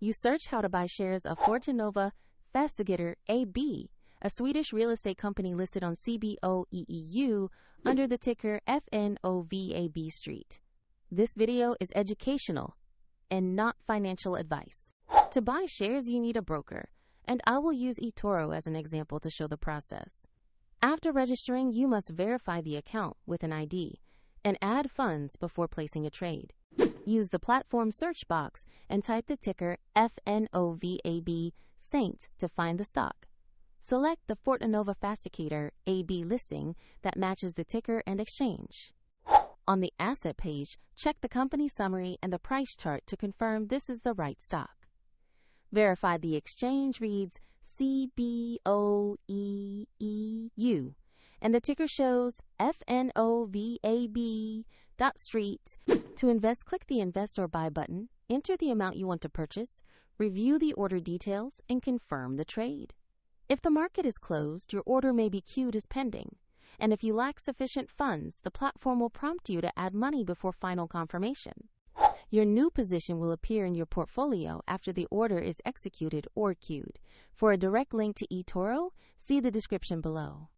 You search how to buy shares of Fortinova Fastigheter AB, a Swedish real estate company listed on CBOE EU under the ticker FNOVAB.ST. This video is educational and not financial advice. To buy shares, you need a broker, and I will use eToro as an example to show the process. After registering, you must verify the account with an ID and add funds before placing a trade. Use the platform search box and type the ticker FNOVAB.ST to find the stock. Select the Fortinova Fastigheter AB listing that matches the ticker and exchange. On the asset page, check the company summary and the price chart to confirm this is the right stock. Verify the exchange reads CBOE EU and the ticker shows FNOVAB.ST. To invest, click the Invest or Buy button, enter the amount you want to purchase, review the order details, and confirm the trade. If the market is closed, your order may be queued as pending. And if you lack sufficient funds, the platform will prompt you to add money before final confirmation. Your new position will appear in your portfolio after the order is executed or queued. For a direct link to eToro, see the description below.